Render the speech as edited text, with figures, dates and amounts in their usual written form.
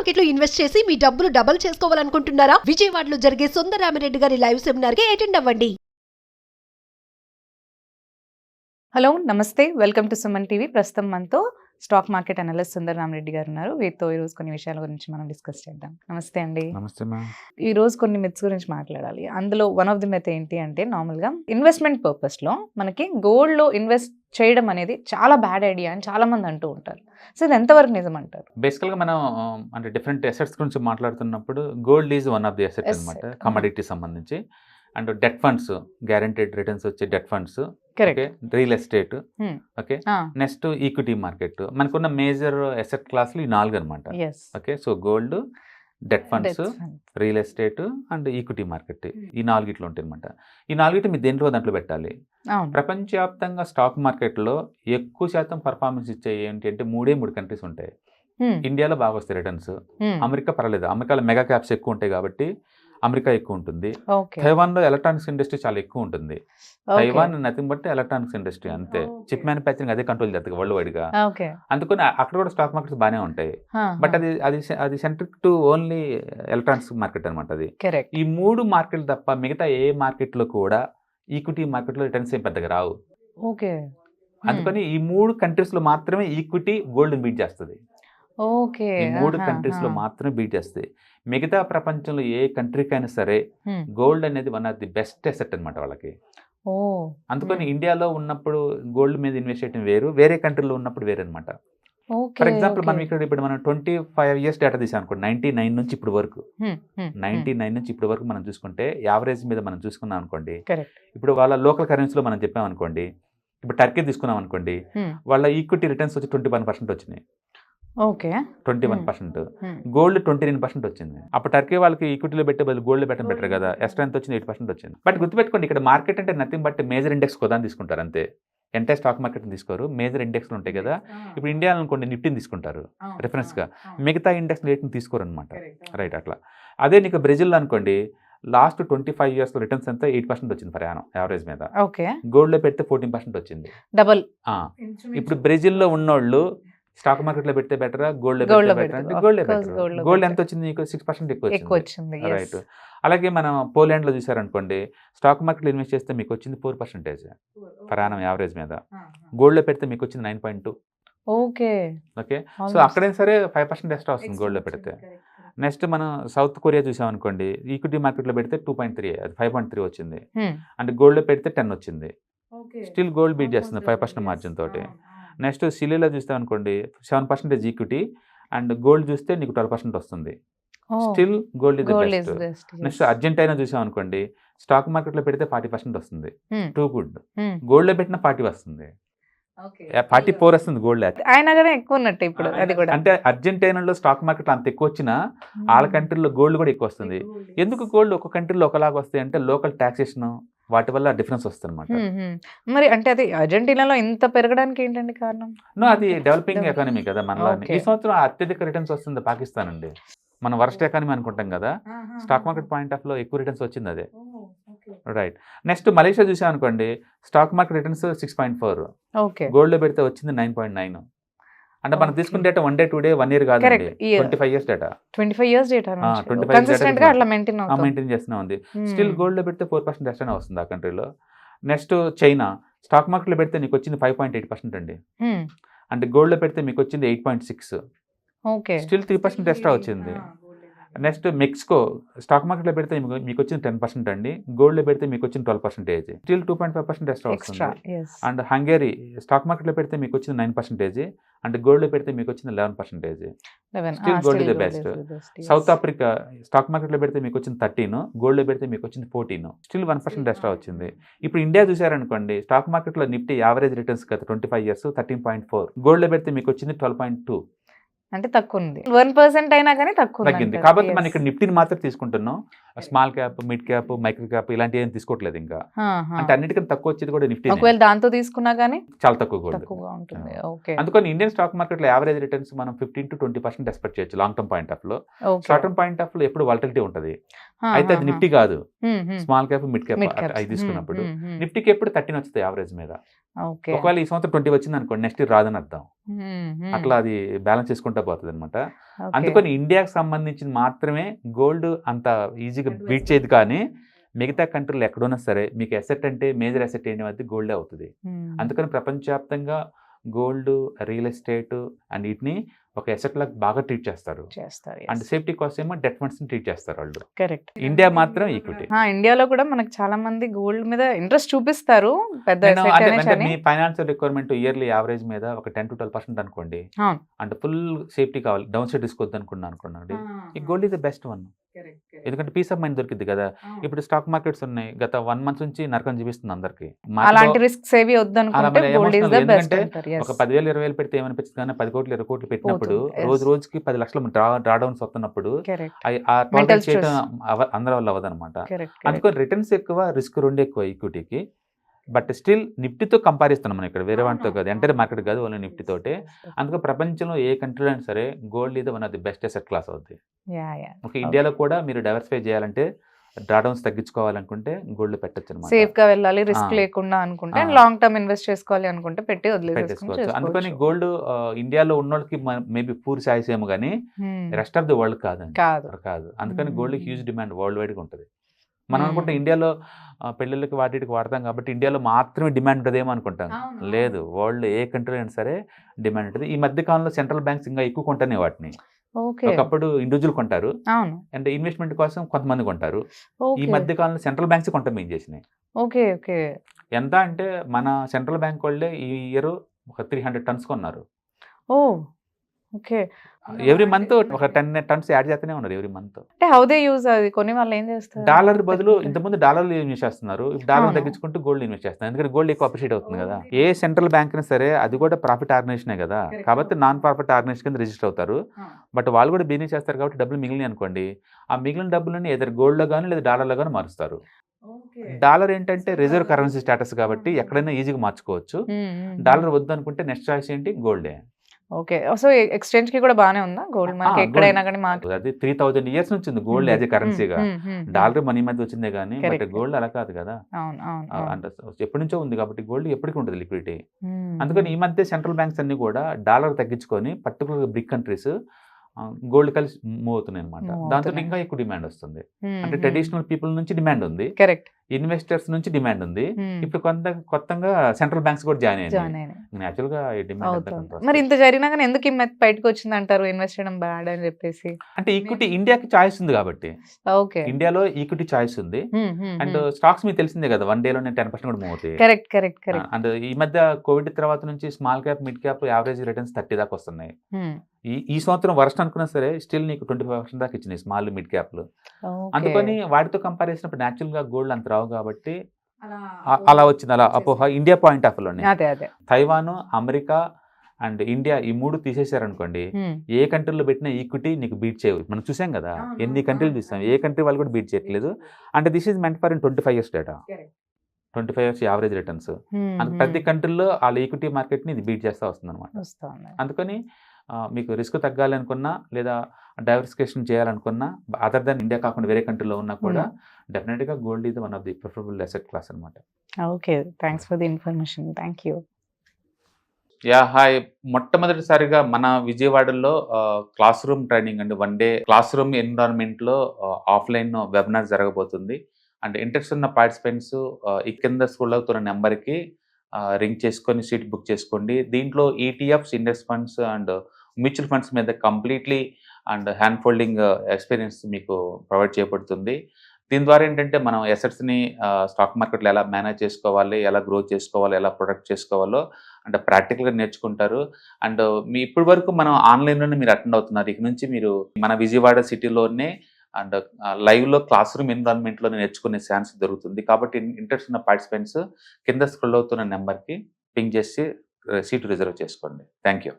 Market లో invest చేసి మీ డబ్బులు డబుల్ చేసుకోవాలనుకుంటున్నారా? విజయవాడలో జరిగే సుందరరామిరెడ్డి గారి లైవ్ సెమినార్ కి అటెండ్ అవ్వండి. హలో నమస్తే, వెల్కమ్ టు సుమన్ టీవీ. ప్రస్తుతం మనతో స్టాక్ మార్కెట్ అనలిస్ట్ సుందరరామిరెడ్డి గారు ఉన్నారు. వీరితో ఈరోజు కొన్ని విషయాల గురించి మనం డిస్కస్ చేద్దాం. నమస్తే అండి. నమస్తే మ్యామ్. ఈ రోజు కొన్ని మిత్స్ గురించి మాట్లాడాలి. అందులో వన్ ఆఫ్ ది మెథ్ ఏంటి అంటే, నార్మల్గా ఇన్వెస్ట్మెంట్ పర్పస్లో మనకి గోల్డ్లో ఇన్వెస్ట్ చేయడం అనేది చాలా బ్యాడ్ ఐడియా అని చాలా మంది అంటూ ఉంటారు. సో ఇది ఎంతవరకు నిజం అంటారు? బేసికల్గా మనం అంటే డిఫరెంట్ అసెట్స్ గురించి మాట్లాడుతున్నప్పుడు gold is one of the asset అనమాట, కమోడిటీ సంబంధించి. And debt funds, guaranteed returns వచ్చే debt funds, real estate, okay, next equity market. మనకున్న మేజర్ అసెట్ క్లాసులు ఈ 4 అనమాట. ఓకే, so gold, debt funds, real estate and equity market, ఈ 4 ఇట్లా ఉంటాయి అనమాట. ఈ 4 మీరు దాంట్లో పెట్టాలి. ప్రపంచవ్యాప్తంగా స్టాక్ మార్కెట్లో ఎక్కువ శాతం పర్ఫార్మెన్స్ ఇచ్చే ఏంటి అంటే 3 కంట్రీస్ ఉంటాయి. ఇండియాలో బాగా వస్తాయి రిటర్న్స్. అమెరికా పర్లేదు, అమెరికాలో మెగా క్యాప్స్ ఎక్కువ ఉంటాయి కాబట్టి అమెరికా ఎక్కువ ఉంటుంది. తైవాన్లో ఎలక్ట్రానిక్స్ ఇండస్ట్రీ చాలా ఎక్కువ ఉంటుంది. Taiwan nothing but electronics industry, అంతే. చిప్ మ్యానుఫ్యాక్చరింగ్ అదే కంట్రోల్ చేస్తుంది వరల్డ్ వైడ్ గా. అందుకని అక్కడ కూడా స్టాక్ మార్కెట్స్ బాగానే ఉంటాయి. బట్ అది centric to only electronics market అనమాట. అది ఈ 3 మార్కెట్లు తప్ప మిగతా ఏ మార్కెట్ లో కూడా ఈక్విటీ మార్కెట్ లో రిటర్న్స్ ఏం పెద్దగా రావు. అందుకని ఈ 3 కంట్రీస్ లో మాత్రమే ఈక్విటీ గోల్డ్ బీట్ చేస్తుంది. ఈ 3 కంట్రీస్ లో మాత్రమే బీట్ చేస్తుంది. మిగతా ప్రపంచంలో ఏ కంట్రీకైనా సరే గోల్డ్ అనేది one of the best asset అనమాట వాళ్ళకి. అందుకని ఇండియాలో ఉన్నప్పుడు గోల్డ్ మీద ఇన్వెస్ట్ చేయడం వేరు, వేరే కంట్రీలో ఉన్నప్పుడు వేరే అనమాట. ఫర్ ఎగ్జాంపుల్ మనం ఇప్పుడు మనం 25 years డేటా తీసాం అనుకోండి, 99 నుంచి ఇప్పుడు వరకు, 99 నుంచి ఇప్పుడు వరకు మనం చూసుకుంటే యావరేజ్ మీద మనం చూసుకున్నాం అనుకోండి. ఇప్పుడు వాళ్ళ లోకల్ కరెన్సీలో మనం చెప్పాం అనుకోండి, ఇప్పుడు టర్కీ తీసుకున్నాం అనుకోండి, వాళ్ళ ఈక్విటీ రిటర్న్స్ వచ్చి 21% వచ్చినాయి. 21%. గోల్డ్ 29% వచ్చింది. అప్పుడు టర్కీ వాళ్ళకి ఈక్విటీలో పెట్టే బదులు గోల్డ్ పెట్టడం బెటర్ కదా. ఎక్స్ట్రా ఎంత వచ్చింది? 8% వచ్చింది. బట్ గుర్తుపెట్టుకోండి, ఇక్కడ మార్కెట్ అంటే నథింగ్ బట్ మేజర్ ఇండెక్స్ కొదాన్ని తీసుకుంటారు అంతే. ఎంటైర్ స్టాక్ మార్కెట్ తీసుకోరు, మేజర్ ఇండెక్స్లు ఉంటాయి కదా. ఇప్పుడు ఇండియా అనుకోండి, నిఫ్టీని తీసుకుంటారు రిఫరెన్స్గా, మిగతా ఇండెక్స్ రేట్ని తీసుకోరు అనమాట. రైట్, అట్లా. అదే నీకు బ్రెజిల్ అనుకోండి, లాస్ట్ 25 years రిటర్న్స్ అంతా 8% వచ్చింది పర్ యానం యావరేజ్ మీద. గోల్డ్లో పెడితే 14% వచ్చింది, డబల్. ఇప్పుడు బ్రెజిల్లో ఉన్నోళ్ళు స్టాక్ మార్కెట్ లో పెడితే బెటరా, గోల్డ్ బెటర్ అంటే గోల్డ్ బెటర్. గోల్డ్ ఎంత వచ్చింది? నీకు 6% ఎక్కువ వచ్చింది. రైట్. అలాగే మనం పోలాండ్ లో చూసారనుకోండి, స్టాక్ మార్కెట్ లో ఇన్వెస్ట్ చేస్తే మీకు వచ్చింది 4% పర్ యానం యావరేజ్ మీద. గోల్డ్ లో పెడితే మీకు వచ్చింది 9.2. ఓకే, సో అక్కడైనా సరే 5% ఎక్స్ట్రా వస్తుంది గోల్డ్ లో పెడితే. నెక్స్ట్ మనం సౌత్ కొరియా చూసాం అనుకోండి, ఈక్విటీ మార్కెట్ లో పెడితే 2.3, అది 5.3 వచ్చింది. అంటే గోల్డ్ లో పెడితే 10 వచ్చింది. స్టిల్ గోల్డ్ బీట్ చేస్తుంది 5% మార్జిన్ తోటి. నెక్స్ట్ సిలీలో చూస్తాం అనుకోండి, 7% ఈక్విటీ అండ్ గోల్డ్ చూస్తే నీకు 12% వస్తుంది. Still gold is the best. Next Argentina చూసాం అనుకోండి, స్టాక్ మార్కెట్ లో పెడితే 40% వస్తుంది, టూ గుడ్. గోల్డ్ లో పెట్టిన 40 వస్తుంది, 44 వస్తుంది గోల్డ్. ఎక్కువ ఉన్నట్టు ఇప్పుడు అది కూడా. అంటే అర్జెంటైనాలో స్టాక్ మార్కెట్ అంత ఎక్కువ వచ్చినా వాళ్ళ కంట్రీలో గోల్డ్ కూడా ఎక్కువ వస్తుంది. ఎందుకు గోల్డ్ ఒక కంట్రీలో ఒకలాగా వస్తాయి అంటే లోకల్ టాక్సేషన్ వాటి వల్ల డిఫరెన్స్ వస్తుంది అనమాట. మరి అంటే అది అర్జెంటీనాలో ఇంత పెరగడానికి ఏంటండి కారణం? అది డెవలపింగ్ ఎకానమీ కదా మనలో. ఈ సంవత్సరం అత్యధిక రిటర్న్స్ వస్తుంది పాకిస్తాన్ అండి. మనం వరస్ట్ ఎకానమీ అనుకుంటాం కదా, స్టాక్ మార్కెట్ పాయింట్ ఆఫ్ లో ఎక్కువ రిటర్న్స్ వచ్చింది అదే. రైట్. నెక్స్ట్ మలేషియా చూసాం అనుకోండి, స్టాక్ మార్కెట్ రిటర్న్స్ 6.4, గోల్డ్ లో పెడితే వచ్చింది 9.9. అంటే మనం తీసుకున్న డేటా 1 day 2 day 1 year కాదు, 25 years data. 25 years data maintain చేస్తూనే ఉంది. స్టిల్ గోల్డ్ లో పెడితే 4% ఎక్స్ట్రా వస్తుంది ఆ కంట్రీలో. నెక్స్ట్ చైనా, స్టాక్ మార్కెట్ లో పెడితే మీకు వచ్చింది 5.8% అండి. అంటే గోల్డ్ లో పెడితే మీకు వచ్చింది 8.6, స్టిల్ 3% ఎక్స్ట్రా వచ్చింది. నెక్స్ట్ మెక్సికో, స్టాక్ మార్కెట్ లో పెడితే మీకు వచ్చింది 10% అండి, గోల్డ్ లో పెడితే మీకు వచ్చింది 12%, స్టిల్ 2.5% ఎక్స్ట్రా వస్తుంది. అండ్ హంగేరీ, స్టాక్ మార్కెట్ లో పెడితే మీకు వచ్చింది 9% అండ్ గోల్డ్ లో పెడితే మీకు వచ్చింది 11%, still gold is the best. South Africa, stock market లో పెడితే మీకు వచ్చింది 13, గోల్డ్ లో పెడితే మీకు వచ్చింది 14, స్టిల్ 1% ఎక్స్ట్రా వచ్చింది. ఇప్పుడు ఇండియా చూసారనుకోండి, స్టాక్ మార్కెట్ లో నిఫ్టీ యావరేజ్ రిటర్న్స్ గత 25 years 13.4, గోల్డ్ లో పెడితే మీకు వచ్చింది 12.2. అంటే తక్కువ ఉంది, 1% అయినా కానీ తగ్గింది. కాబట్టి మనం ఇక్కడ నిఫ్టీని మాత్రం తీసుకుంటున్నాం, small cap, mid cap, micro cap ఇలాంటి ఏం తీసుకోవట్లేదు ఇంకా. అంటే అన్నిటికన్నా తక్కువ వచ్చేది కూడా నిఫ్టీ. ఒకవేళ దాంతో తీసుకున్నా కానీ చాలా తక్కువగా ఉంటుంది. అందుకని ఇండియన్ స్టాక్ మార్కెట్ లో యావరేజ్ రిటర్న్స్ మనం 15 to 20% ఎక్స్పెక్ట్ చేయొచ్చు లాంగ్ టర్మ్ పాయింట్ ఆఫ్ లో. షార్ట్ టర్మ్ పాయింట్ ఆఫ్ లో ఎప్పుడు వాలటిలిటీ ఉంటుంది. అయితే అది నిఫ్టీ కాదు, స్మాల్ క్యాప్, మిడ్ క్యాప్ అవి తీసుకున్నప్పుడు నిఫ్టీకి ఎప్పుడు 13 వస్తుంది యావరేజ్ మీద. ఒకవేళ ఈ సంవత్సరం 20 వచ్చింది అనుకోండి, నెక్స్ట్ ఇయర్ రాదని అర్థం. అట్లా అది బ్యాలెన్స్ చేసుకుంటా పోతుంది అనమాట. అందుకని ఇండియాకి సంబంధించిన మాత్రమే గోల్డ్ అంత ఈజీగా బీట్ చేయదు, కానీ మిగతా కంట్రీలు ఎక్కడున్నా సరే మీకు అసెట్ అంటే మేజర్ అసెట్ ఏంటి గోల్డే అవుతుంది. అందుకని ప్రపంచవ్యాప్తంగా గోల్డ్, రియల్ ఎస్టేట్ అండ్ వీటిని ఒక అసెట్ లాగా బాగా ట్రీట్ చేస్తారు. అండ్ సేఫ్టీ కోసం ఏమో డెట్ ఫండ్స్ ట్రీట్ చేస్తారు వాళ్ళు. కరెక్ట్. ఇండియా మాత్రం ఈక్విటీ. ఇండియాలో కూడా మనకు చాలా మంది గోల్డ్ మీద ఇంట్రెస్ట్ చూపిస్తారు. పెద్ద మీ ఫైనాన్షియల్ రిక్వైర్మెంట్ ఇయర్లీ యావరేజ్ మీద ఒక 10 to 12% అనుకోండి. అంటే ఫుల్ సేఫ్టీ కావాలి, డౌన్ సైడ్ రిస్క్ వద్దు అనుకోండి, ఈ gold is the best one. ఎందుకంటే పీస్ ఆఫ్ మైండ్ దొరికింది కదా. ఇప్పుడు స్టాక్ మార్కెట్స్ ఉన్నాయి, గత 1 month నుంచి నరకం చూపిస్తుంది అందరికి. అలాంటి రిస్క్ ఏవి వద్దు అనుకుంటే గోల్డ్ ఇస్ ద బెస్ట్ అంటారు. ఒక 10,000 20,000 పెడితే ఏమనిపిస్తుంది, కానీ 10 కోట్లు 20 కోట్లు పెట్టినప్పుడు రోజు రోజుకి 10 లక్షలు డ్రా డౌన్స్ వస్తున్నప్పుడు ఆ టార్గెట్ చేయడం అందరి వల్ల అవ్వదన్నమాట. అందుకని రిటర్న్స్ ఎక్కువ, రిస్క్ 2 ఎక్కువ ఈక్విటీకి. బట్ స్టిల్ నిఫ్టీతో కంపేర్ ఇస్తున్నాం మనం ఇక్కడ, వేరే వాటితో కాదు, ఎంటైర్ మార్కెట్ కాదు, ఓన్లీ నిఫ్టీ తోటే. అందుకే ప్రపంచంలో ఏ కంట్రీలో అయినా సరే గోల్డ్ ఇది one of the best asset class అవుతుంది. ఓకే, ఇండియాలో కూడా మీరు డైవర్సిఫై చేయాలంటే, డ్రాడౌన్స్ తగ్గించుకోవాలనుకుంటే గోల్డ్ పెట్టచ్చు అనమాట. సేఫ్ గా వెళ్ళాలి, రిస్క్ లేకుండా అనుకుంటే, లాంగ్ టర్మ్ ఇన్వెస్ట్ చేసుకోవాలి అనుకుంటే పెట్టేసుకోవచ్చు. అందుకని గోల్డ్ ఇండియాలో ఉన్న వాళ్ళకి మేబీ పూర్ చాయిస్ ఏమో కానీ రెస్ట్ ఆఫ్ ది వరల్డ్ కాదు. అందుకని gold huge demand world wide గా ఉంటుంది. మనం అనుకుంటే ఇండియాలో పెళ్ళిళ్ళకి వాటికి వాడతాం కాబట్టి ఇండియాలో మాత్రమే డిమాండ్ ఉంటుందేమో అనుకుంటాం. లేదు, వరల్డ్ ఏ కంట్రీలో అయినా సరే డిమాండ్ ఉంటుంది. ఈ మధ్య కాలంలో సెంట్రల్ బ్యాంక్స్ ఇంకా ఎక్కువ కొంటాయి వాటిని. ఒకప్పుడు ఇండివిజువల్ కొంటారు, అంటే ఇన్వెస్ట్మెంట్ కోసం కొంతమంది కొంటారు. ఈ మధ్య కాలంలో సెంట్రల్ బ్యాంక్స్ కొంటాం ఏం చేసినాయి. ఎంత అంటే మన సెంట్రల్ బ్యాంక్ వాళ్ళే ఈ ఇయర్ ఒక 300 tons కొన్నారు. ఎవ్రీ మంత్ ఒక 10 tons యాడ్ చేస్తూనే ఉన్నారు ఎవ్రీ మంత్. కొన్ని వాళ్ళు ఏం చేస్తారు, డాలర్ బదులు ఇంతకుముందు డాలర్లు ఇన్వెస్ట్ చేస్తున్నారు, డాలర్ తగ్గించుకుంటూ గోల్డ్ ఇన్వెస్ట్ చేస్తున్నారు. ఎందుకంటే గోల్డ్ ఎక్కువ అప్రిషియేట్ అవుతుంది కదా. ఏ సెంట్రల్ బ్యాంక్ అయినా సరే అది కూడా ప్రాఫిట్ ఆర్గనైజేషనే కదా, కాబట్టి నాన్ ప్రాఫిట్ ఆర్గనైజేషన్ కింద రిజిస్టర్ అవుతారు. బట్ వాళ్ళు కూడా బిజినెస్ చేస్తారు కాబట్టి డబ్బులు మిగిలిన అనుకోండి, ఆ మిగిలిన డబ్బులని ఎదర్ గోల్డ్ లో కానీ లేదా డాలర్లో కానీ మారుస్తారు. డాలర్ ఏంటంటే రిజర్వ్ కరెన్సీ స్టేటస్ కాబట్టి ఎక్కడైనా ఈజీగా మార్చుకోవచ్చు. డాలర్ వద్దు అనుకుంటే నెక్స్ట్ చాయిస్ ఏంటి, గోల్డే. సో ఎక్స్చేంజ్ కి కూడా బాగానే ఉందా గోల్డ్? మనకి ఎక్కడైనా కానీ అది 3000 years నుంచి ఉంది గోల్డ్ యాజ్ ఏ కరెన్సీగా. డాలర్ మనీ మధ్య వచ్చిందే కానీ, బట్ గోల్డ్ అలా కాదు కదా, అంటే ఎప్పటి నుంచో ఉంది కాబట్టి గోల్డ్ ఎప్పటికీ ఉంటుంది లిక్విడిటీ. అందుకని ఈ మధ్య సెంట్రల్ బ్యాంక్స్ అన్ని కూడా డాలర్ తగ్గించుకొని పర్టికులర్ బిగ్ కంట్రీస్ గోల్డ్ కలిసి మూవ్ అవుతున్నాయి అనమాట. దాంతో ఇంకా ఎక్కువ డిమాండ్ వస్తుంది. అంటే ట్రెడిషనల్ పీపుల్ నుంచి డిమాండ్ ఉంది, ఇన్వెస్టర్స్ నుంచి డిమాండ్ ఉంది. ఇప్పుడు కొత్తగా సెంట్రల్ బ్యాంక్స్ కూడా జాయిన్ అయ్యాయి. నేచురల్ గా డిమాండ్. మరి ఇంత జరిగినా కానీ ఎందుకు బయటకు వచ్చింది అంటారు, ఇన్వెస్ట్ చేయడం బ్యాడ్ అని చెప్పేసి? అంటే ఈక్విటీ ఇండియాకి చాయిస్ ఉంది కాబట్టి, ఇండియాలో ఈక్విటీ చాయిస్ ఉంది. అండ్ స్టాక్స్ మీకు తెలిసిందే కదా, 1 day లోనే 10% కూడా మూవ్ అవుతాయి. కరెక్ట్. అండ్ ఈ మధ్య కోవిడ్ తర్వాత నుంచి small cap, mid cap average returns 30 దాకా వస్తున్నాయి. ఈ సంవత్సరం వర్స్ట్ అనుకున్నా సరే స్టిల్ నీకు 25% దాకా ఇచ్చినాయి స్మాల్ మిడ్ క్యాప్లు. అందుకని వాటితో కంపేర్ చేసినప్పుడు న్యాచురల్ గా గోల్డ్ అంత రావు కాబట్టి అలా వచ్చింది. అలా అపోహ ఇండియా పాయింట్ ఆఫ్ వ్యూలోనే. తైవాన్, అమెరికా అండ్ ఇండియా ఈ 3 తీసేశారనుకోండి, ఏ కంట్రీలో పెట్టినా ఈక్విటీ నీకు బీట్ చేయవు. మనం చూసాం కదా, ఎన్ని కంట్రీలు చూసాం, ఏ కంట్రీ వాళ్ళు కూడా బీట్ చేయట్లేదు. అంటే this is meant for 25 years data, 25 years average returns. ప్రతి కంట్రీలో వాళ్ళ ఈక్విటీ మార్కెట్ ని ఇది బీట్ చేస్తూ వస్తుంది అనమాట. అందుకని మీకు రిస్క్ తగ్గాలి అనుకున్నా లేదా డైవర్సిఫికేషన్ చేయాలనుకున్నా, అదర్ దాన్ ఇండియా కాకుండా వేరే కంట్రీలో ఉన్నా కూడా డెఫినెట్ గా gold is one of the preferable asset class అనమాట. Okay, thanks for the information. Thank you. Hi. మొట్టమొదటిసారిగా మన విజయవాడలో క్లాస్ రూమ్ ట్రైనింగ్ అండి, 1 day క్లాస్ రూమ్ ఎన్విరాన్మెంట్ లో ఆఫ్లైన్ వెబినార్ జరగబోతుంది. అండ్ ఇంట్రెస్ట్ ఉన్న పార్టిసిపెంట్స్ ఈ కింద స్క్రోల్ అవుతున్న నెంబర్కి రింగ్ చేసుకొని సీట్ బుక్ చేసుకోండి. దీంట్లో ETFs, index funds and mutual funds మీద completely and hand holding experience మీకు ప్రొవైడ్ చేయబడుతుంది. దీని ద్వారా ఏంటంటే మనం అసెట్స్ని స్టాక్ మార్కెట్లో ఎలా మేనేజ్ చేసుకోవాలి, ఎలా గ్రో చేసుకోవాలి, ఎలా ప్రొడక్ట్ చేసుకోవాలో అంటే ప్రాక్టికల్గా నేర్చుకుంటారు. అండ్ మీ ఇప్పటి వరకు మనం ఆన్లైన్లోనే మీరు అటెండ్ అవుతున్నారు. ఇక నుంచి మీరు మన విజయవాడ సిటీలోనే అండ్ లైవ్లో క్లాస్ రూమ్ ఎన్విరాన్మెంట్లో నేర్చుకునే ఛాన్స్ దొరుకుతుంది. కాబట్టి ఇంట్రెస్ట్ ఉన్న పార్టిసిపెంట్స్ కింద స్క్రోల్ అవుతున్న నెంబర్కి పింగ్ చేసి సీటు రిజర్వ్ చేసుకోండి. Thank you.